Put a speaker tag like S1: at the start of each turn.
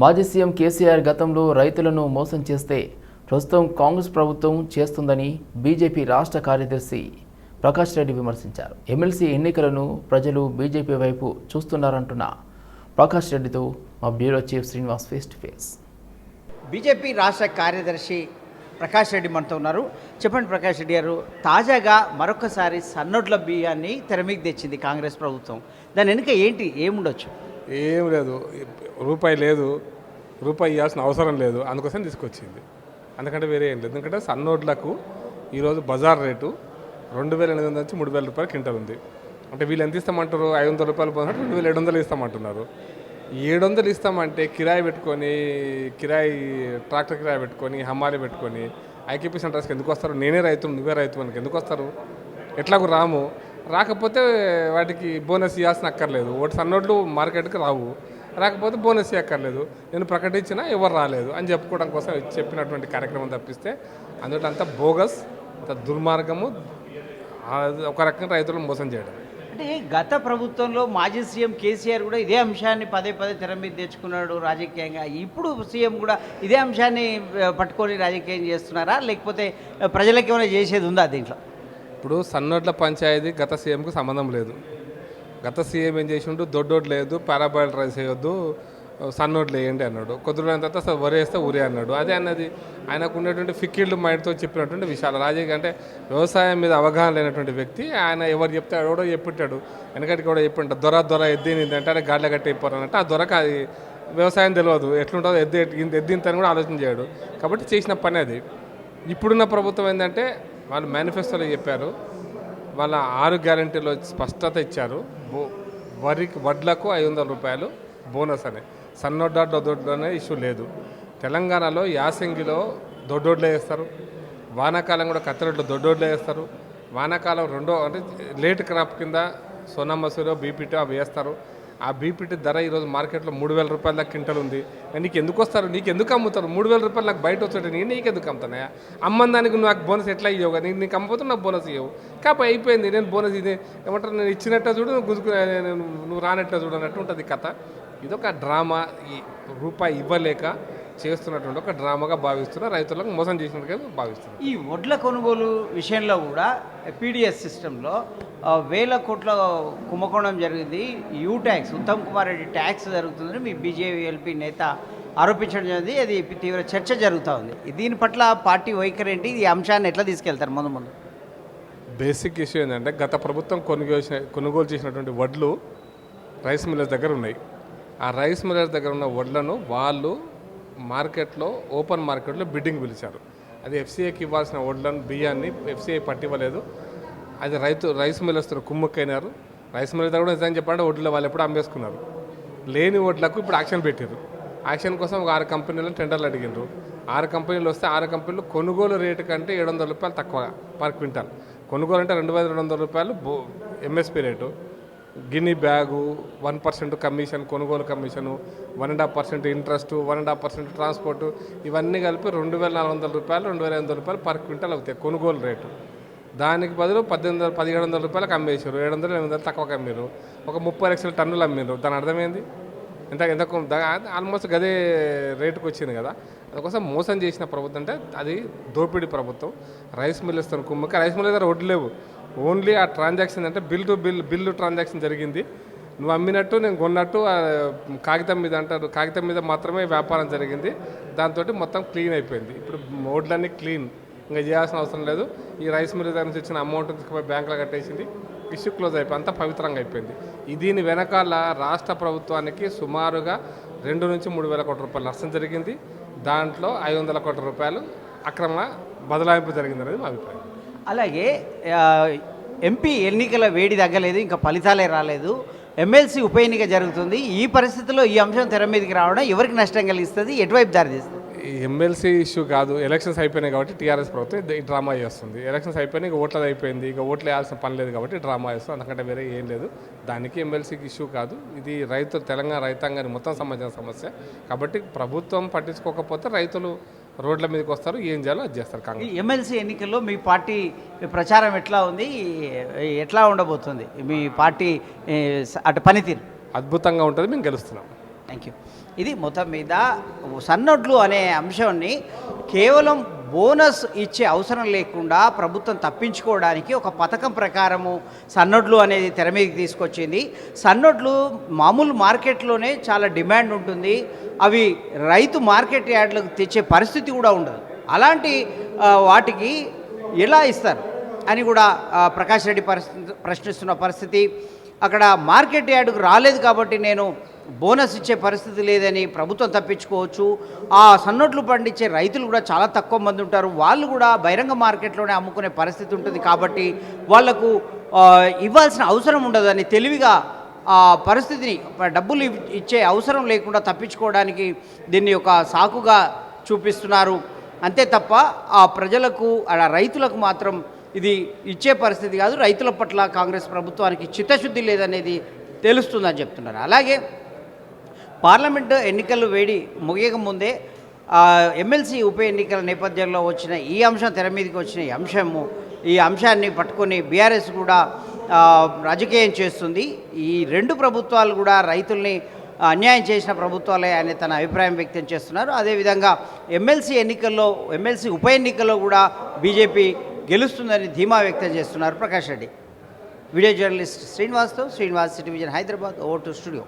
S1: మాజీ సీఎం కేసీఆర్ గతంలో రైతులను మోసం చేస్తే ప్రస్తుతం కాంగ్రెస్ ప్రభుత్వం చేస్తుందని బీజేపీ రాష్ట్ర కార్యదర్శి ప్రకాష్ రెడ్డి విమర్శించారు. ఎమ్మెల్సీ ఎన్నికలను ప్రజలు బీజేపీ వైపు చూస్తున్నారంటున్న ప్రకాష్ రెడ్డితో మా bureau chief Srinivas face to face.
S2: BJP రాష్ట్ర కార్యదర్శి ప్రకాష్ రెడ్డి మనతో ఉన్నారు. చెప్పండి ప్రకాష్ రెడ్డి గారు, తాజాగా మరొకసారి సన్నోట్ల బియ్యాన్ని తెర మీదకి తెచ్చింది కాంగ్రెస్ ప్రభుత్వం. దాని వెనుక ఏముండొచ్చు?
S3: ఏం లేదు, రూపాయి లేదు, రూపాయి ఇవ్వాల్సిన అవసరం లేదు, అందుకోసం తీసుకొచ్చింది. అందుకంటే వేరే ఏం లేదు. ఎందుకంటే సన్నోట్లకు ఈరోజు బజార్ రేటు 2,800 నుంచి 3,000 రూపాయలు క్వింటల్ ఉంది. అంటే వీళ్ళు ఎంత ఇస్తామంటారు? 500 రూపాయలు పోయినట్టు 2,700 ఇస్తామంటున్నారు. 700 ఇస్తామంటే కిరాయి పెట్టుకొని, ట్రాక్టర్ కిరాయి పెట్టుకొని, హమాలి పెట్టుకొని ఐకేపీ సెంటర్స్కి ఎందుకు వస్తారు? నేనే రైతు, నువ్వే రైతు, మనకి ఎందుకు వస్తారు? ఎట్లాగూ రాకపోతే వాటికి బోనస్ ఇవ్వాల్సిన అక్కర్లేదు. ఒకటి సన్నోట్లు మార్కెట్కి రాకపోతే బోనస్ ఇవ్వక్కర్లేదు. నేను ప్రకటించినా ఎవరు రాలేదు అని చెప్పుకోవడం కోసం చెప్పినటువంటి కార్యక్రమం తప్పిస్తే అందులో అంత బోగస్, అంత దుర్మార్గము, ఒక రకంగా రైతులను మోసం చేయడం.
S2: అంటే గత ప్రభుత్వంలో మాజీ సీఎం కేసీఆర్ కూడా ఇదే అంశాన్ని పదే తెర మీద తెచ్చుకున్నాడు రాజకీయంగా. ఇప్పుడు సీఎం కూడా ఇదే అంశాన్ని పట్టుకొని రాజకీయం చేస్తున్నారా, లేకపోతే ప్రజలకు ఏమైనా చేసేది ఉందా దీంట్లో?
S3: ఇప్పుడు సన్నోట్ల పంచాయతీ గత సీఎంకు సంబంధం లేదు. గత సీఎం ఏం చేసిండు? దొడ్డోట్లు లేదు, పారాబాయిల్ రైస్ వేయొద్దు, సన్నోట్లు వేయండి అన్నాడు. కొద్ది రోజుల తర్వాత అసలు వరేస్తే ఊరే అన్నాడు. అదే అన్నది ఆయనకు ఉన్నటువంటి ఫిక్కిళ్ళు మైండ్తో చెప్పినటువంటి విషయాలు. రాజకీయ అంటే వ్యవసాయం మీద అవగాహన లేనటువంటి వ్యక్తి. ఆయన ఎవరు చెప్తే ఎవడో చెప్పిట్టాడు, వెనకటికి కూడా చెప్పింటాడు. దొర ఎద్దినిందంటే ఆయన గాడ్ల గట్టి అయిపోరానంటే ఆ దొరకు అది వ్యవసాయం తెలియదు, ఎట్లుంటుందో ఎద్దింతని కూడా ఆలోచన చేయడు. కాబట్టి చేసిన పని అది. ఇప్పుడున్న ప్రభుత్వం ఏంటంటే వాళ్ళు మేనిఫెస్టోలో చెప్పారు, వాళ్ళ 6 గ్యారంటీలో స్పష్టత ఇచ్చారు. వడ్లకు 500 రూపాయలు బోనస్ అని. దొడ్డు అనే ఇష్యూ లేదు. తెలంగాణలో యాసంగిలో దొడ్డోడ్లే వేస్తారు, వానాకాలం కూడా కత్తెరొడ్లు దొడ్డోడ్లే వేస్తారు. వానాకాలం అంటే లేట్ క్రాప్ కింద సోనా మసూరో బీపీటీ అవి వేస్తారు. ఆ బీపీటీ ధర ఈరోజు మార్కెట్లో 3,000 రూపాయల దాకా క్వింటల్ ఉంది. నీకు ఎందుకు వస్తారు? నీకు ఎందుకు అమ్ముతారు? 3,000 రూపాయలు నాకు బయట వచ్చాడు, నీకు ఎందుకు అమ్ముతానయా? అమ్మదానికి నాకు బోనస్ ఎట్లా ఇవ్వవు కదా, నీకు అమ్మపోతే నాకు బోనస్ ఇవ్వవు. కాబట్టి అయిపోయింది. నేను బోనస్ ఇది ఏమంటారు, నేను ఇచ్చినట్టు చూడు, నువ్వు రానట్టు చూడనట్టు ఉంటుంది కథ. ఇదొక డ్రామా. ఈ రూపాయి ఇవ్వలేక చేస్తున్నటువంటి ఒక డ్రామాగా భావిస్తున్నారు, రైతులకు మోసం చేసినట్టుగా భావిస్తున్నారు.
S2: ఈ వడ్ల కొనుగోలు విషయంలో కూడా పీడిఎస్ సిస్టంలో 1,000 కోట్ల కుంభకోణం జరిగింది. You tax, Uttam Kumar Reddy tax జరుగుతుందని మీ బీజేపీ నేత ఆరోపించడం జరిగింది. అది తీవ్ర చర్చ జరుగుతూ ఉంది. దీని పట్ల పార్టీ వైఖరి ఏంటి? ఈ అంశాన్ని ఎట్లా తీసుకెళ్తారు ముందు?
S3: బేసిక్ ఇష్యూ ఏంటంటే గత ప్రభుత్వం కొనుగోలు చేసినటువంటి వడ్లు రైస్ మిల్లర్స్ దగ్గర ఉన్నాయి. ఆ రైస్ మిల్లర్స్ దగ్గర ఉన్న వడ్లను వాళ్ళు మార్కెట్లో, ఓపెన్ మార్కెట్లో బిడ్డింగ్ పిలిచారు. అది ఎఫ్సీఐకి ఇవ్వాల్సిన వడ్లను, బియ్యాన్ని ఎఫ్సీఐ పట్టివ్వలేదు. అది రైస్ మిల్లర్స్తో కుమ్ముక్కైనారు. రైస్ మిల్లర్ దగ్గర కూడా నిజంగా చెప్పాలంటే వడ్లు వాళ్ళు ఎప్పుడు అమ్మేసుకున్నారు. లేని వడ్లకు ఇప్పుడు యాక్షన్ పెట్టారు. యాక్షన్ కోసం ఒక 6 కంపెనీలను టెండర్లు అడిగినారు. 6 కంపెనీలు వస్తే 6 కంపెనీలు కొనుగోలు రేటు కంటే 700 రూపాయలు తక్కువ పర్ క్వింటాల్. కొనుగోలు అంటే 2,200 రూపాయలు ఎంఎస్పీ రేటు. గిన్ని బ్యాగు, 1% కమిషన్, కొనుగోలు కమిషను, 1.5% ఇంట్రెస్ట్, 1.5% ట్రాన్స్పోర్టు, ఇవన్నీ కలిపి 2,400 రూపాయలు, 2,500 రూపాయలు పర్ క్వింటల్ అవుతాయి కొనుగోలు రేటు. దానికి బదులు 1,700 రూపాయలకు అమ్మేశారు. 700, 800 తక్కువకి అమ్మారు. ఒక 30 లక్షల టన్నులు అమ్మారు. దాని అర్థమైంది ఎంత ఆల్మోస్ట్ గదే రేటుకు వచ్చింది కదా. అందుకోసం మోసం చేసిన ప్రభుత్వం అంటే అది దోపిడీ ప్రభుత్వం. రైస్ మిల్లర్స్తో కుమ్మక. రైస్ మిల్లర్ దగ్గర వడ్లు లేవు. ఓన్లీ ఆ ట్రాన్సాక్షన్ అంటే బిల్లు ట్రాన్సాక్షన్ జరిగింది. నువ్వు అమ్మినట్టు, నేను కొన్నట్టు కాగితం మీద అంటారు. కాగితం మీద మాత్రమే వ్యాపారం జరిగింది. దాంతో మొత్తం క్లీన్ అయిపోయింది. ఇప్పుడు వడ్లన్నీ క్లీన్, ఇంకా చేయాల్సిన అవసరం లేదు. ఈ రైస్ మిల్ దగ్గర నుంచి వచ్చిన అమౌంట్ తీసుకుపోయి బ్యాంకులో కట్టేసింది. ఇష్యూ క్లోజ్ అయిపోయి అంతా పవిత్రంగా అయిపోయింది. దీని వెనకాల రాష్ట్ర ప్రభుత్వానికి సుమారుగా 2 నుంచి 3,000 కోట్ల రూపాయలు నష్టం జరిగింది. దాంట్లో 500 కోట్ల రూపాయలు అక్రమ బదలాయింపు జరిగిందనేది మా అభిప్రాయం.
S2: అలాగే ఎంపీ ఎన్నికల వేడి తగ్గలేదు, ఇంకా ఫలితాలే రాలేదు. ఎమ్మెల్సీ ఉప ఎన్నిక జరుగుతుంది. ఈ పరిస్థితుల్లో ఈ అంశం తెర మీదకి రావడం ఎవరికి నష్టం కలిగిస్తుంది, ఎటువైపు దారితీస్తుంది?
S3: ఈ ఎమ్మెల్సీ ఇష్యూ కాదు, ఎలక్షన్స్ అయిపోయినాయి కాబట్టి టీఆర్ఎస్ ప్రభుత్వం ఈ డ్రామా చేస్తుంది. ఎలక్షన్స్ అయిపోయినాయి, ఇక ఓట్లది అయిపోయింది, ఇక ఓట్లు వేయాల్సిన పని లేదు కాబట్టి డ్రామా చేస్తుంది. అందుకంటే వేరే ఏం లేదు. దానికి ఎమ్మెల్సీకి ఇష్యూ కాదు. ఇది తెలంగాణ రైతాంగాన్ని మొత్తం సంబంధించిన సమస్య కాబట్టి ప్రభుత్వం పట్టించుకోకపోతే రైతులు రోడ్ల మీదకి వస్తారు, ఏం చేయాలో అది చేస్తారు. కాంగ్రెస్
S2: ఎమ్మెల్సీ ఎన్నికల్లో మీ పార్టీ ప్రచారం ఎట్లా ఉంది, ఎట్లా ఉండబోతుంది? మీ పార్టీ అటు పనితీరు
S3: అద్భుతంగా ఉంటుంది. మేము గెలుస్తున్నాం.
S2: Thank you. ఇది మొత్తం మీద సన్నొడ్లు అనే అంశాన్ని కేవలం బోనస్ ఇచ్చే అవసరం లేకుండా ప్రభుత్వం తప్పించుకోవడానికి ఒక పథకం ప్రకారము సన్నొడ్లు అనేది తెర మీదకి తీసుకొచ్చింది. సన్నొడ్లు మామూలు మార్కెట్లోనే చాలా డిమాండ్ ఉంటుంది. అవి రైతు మార్కెట్ యార్డ్లకు తెచ్చే పరిస్థితి కూడా ఉండదు. అలాంటి వాటికి ఎలా ఇస్తారు అని కూడా ప్రకాష్ రెడ్డి ప్రశ్నిస్తున్న పరిస్థితి. అక్కడ మార్కెట్ యార్డుకు రాలేదు కాబట్టి నేను బోనస్ ఇచ్చే పరిస్థితి లేదని ప్రభుత్వం తప్పించుకోవచ్చు. ఆ సన్నొడ్లు పండించే రైతులు కూడా చాలా తక్కువ మంది ఉంటారు. వాళ్ళు కూడా బహిరంగ మార్కెట్లోనే అమ్ముకునే పరిస్థితి ఉంటుంది. కాబట్టి వాళ్లకు ఇవ్వాల్సిన అవసరం ఉండదని తెలివిగా ఆ పరిస్థితిని డబ్బులు ఇచ్చే అవసరం లేకుండా తప్పించుకోవడానికి దీన్ని ఒక సాకుగా చూపిస్తున్నారు. అంతే తప్ప ఆ ప్రజలకు రైతులకు మాత్రం ఇది ఇచ్చే పరిస్థితి కాదు. రైతుల పట్ల కాంగ్రెస్ ప్రభుత్వానికి చిత్తశుద్ధి లేదనేది తెలుస్తుందని చెప్తున్నారు. అలాగే పార్లమెంటు ఎన్నికలు వేడి ముగియక ముందే ఎమ్మెల్సీ ఉప ఎన్నికల నేపథ్యంలో వచ్చిన ఈ అంశం తెర మీదకి వచ్చిన ఈ అంశాన్ని పట్టుకొని బీఆర్ఎస్ కూడా రాజకీయం చేస్తుంది. ఈ రెండు ప్రభుత్వాలు కూడా రైతుల్ని అన్యాయం చేసిన ప్రభుత్వాలే అని తన అభిప్రాయం వ్యక్తం చేస్తున్నారు. అదేవిధంగా ఎమ్మెల్సీ ఉప ఎన్నికల్లో కూడా బీజేపీ గెలుస్తుందని ధీమా వ్యక్తం చేస్తున్నారు Prakash Reddy. Video journalist Srinivas city vision Hyderabad. Over to studio.